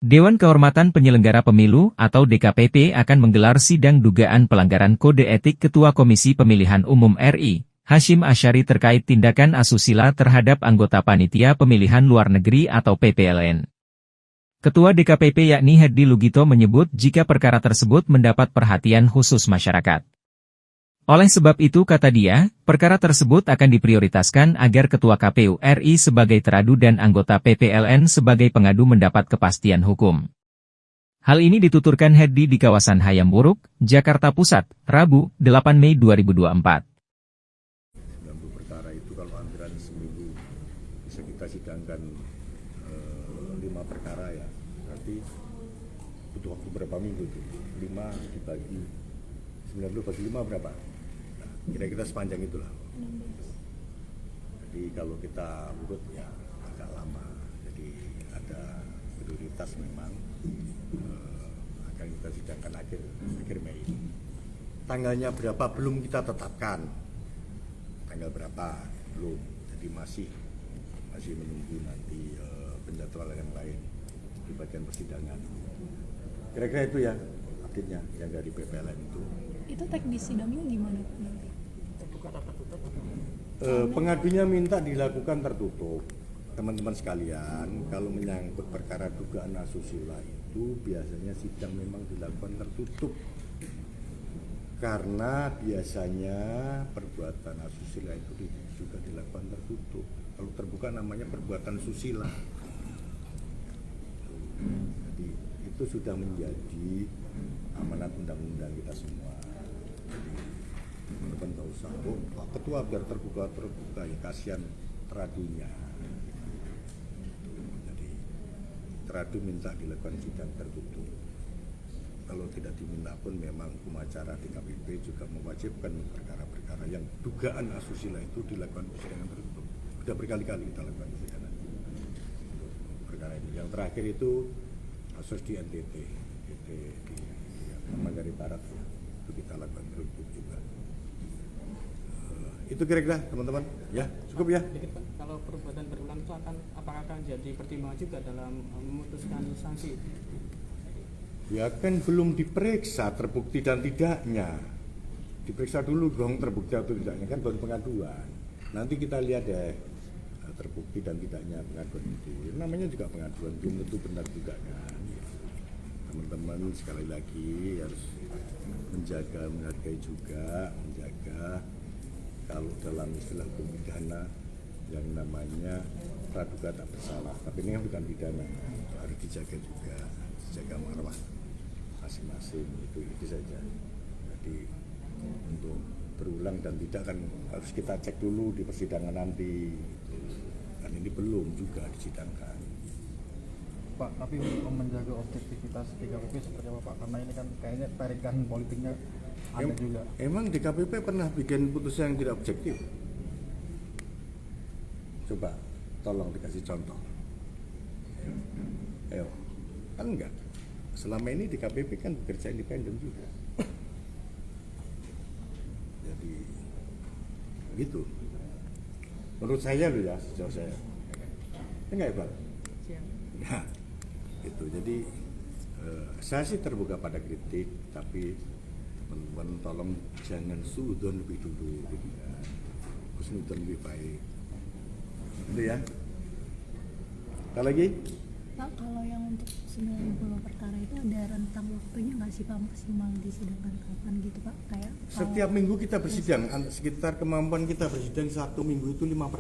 Dewan Kehormatan Penyelenggara Pemilu atau DKPP akan menggelar sidang dugaan pelanggaran kode etik Ketua Komisi Pemilihan Umum RI, Hasyim Asyari terkait tindakan asusila terhadap anggota Panitia Pemilihan Luar Negeri atau PPLN. Ketua DKPP yakni Herdi Lugito menyebut jika perkara tersebut mendapat perhatian khusus masyarakat. Oleh sebab itu kata dia, perkara tersebut akan diprioritaskan agar Ketua KPU RI sebagai teradu dan anggota PPLN sebagai pengadu mendapat kepastian hukum. Hal ini dituturkan Herdi di kawasan Hayam Wuruk, Jakarta Pusat, Rabu, 8 Mei 2024. 90 perkara itu kalau anggaran seminggu bisa kita sidangkan 5 perkara ya, berarti butuh waktu berapa minggu itu? 5 dibagi 90 bagi 5 berapa? Kira-kira sepanjang itulah. Jadi kalau kita urut ya agak lama. Jadi ada prioritas memang akan kita sidangkan akhir Mei ini. Tanggalnya berapa belum kita tetapkan. Tanggal berapa belum. Jadi masih menunggu nanti penjadwalan yang lain di bagian persidangan. Kira-kira itu ya update-nya yang dari PPLN itu. Itu teknis sidangnya gimana nanti? Pengadunya minta dilakukan tertutup. Teman-teman sekalian, kalau menyangkut perkara dugaan asusila itu biasanya sidang memang dilakukan tertutup. Karena biasanya perbuatan asusila itu juga dilakukan tertutup. Kalau terbuka namanya perbuatan susila. Jadi itu sudah menjadi amanat undang-undang kita semua. Teman-teman nggak usah, Pak Ketua biar terbuka ya kasihan teradunya. Jadi teradu minta dilakukan sidang tertutup. Kalau tidak diminta pun memang hukum acara DKPP juga mewajibkan perkara-perkara yang dugaan asusila itu dilakukan persidangan tertutup. Sudah berkali-kali kita lakukan persidangan perkara ini. Yang terakhir itu kasus di NTT di Manggarai Barat ya. Itu kita lakukan tertutup juga. Itu kira-kira teman-teman ya cukup ya. Kalau perbuatan berulang itu apakah akan jadi pertimbangan juga dalam memutuskan sanksi? Ya kan belum diperiksa terbukti dan tidaknya. Diperiksa dulu dong terbukti atau tidaknya, kan baru pengaduan. Nanti kita lihat deh terbukti dan tidaknya pengaduan itu. Namanya juga pengaduan, belum tentu benar juga kan. Teman-teman sekali lagi harus menghargai juga, menjaga. Kalau dalam istilah hukum pidana yang namanya praduga tak bersalah, tapi ini bukan pidana, harus dijaga juga, dijaga marwah masing-masing, itu saja. Jadi untuk berulang dan tidak kan harus kita cek dulu di persidangan nanti, kan ini belum juga disidangkan. Pak, tapi untuk menjaga objektivitas DKPP seperti apa Pak? Karena ini kan kayaknya tarikan politiknya ada juga. Emang DKPP pernah bikin putusan yang tidak objektif? Coba, tolong dikasih contoh. Ayo, kan enggak. Selama ini DKPP kan bekerja independen juga. Jadi, begitu. Menurut saya loh ya, sejauh saya. Enggak ya Pak? Nah, itu jadi saya sih terbuka pada kritik, tapi teman-teman tolong jangan suudon lebih dulu, gitu ya. Husnudon lebih baik. Itu ya. Ada lagi? Pak, kalau yang untuk 90 perkara itu ada rentang waktunya nggak sih Pak, maksimal disidangkan kapan gitu Pak? Kayak setiap minggu kita bersidang, sekitar kemampuan kita bersidang 1 minggu itu 5 perkara.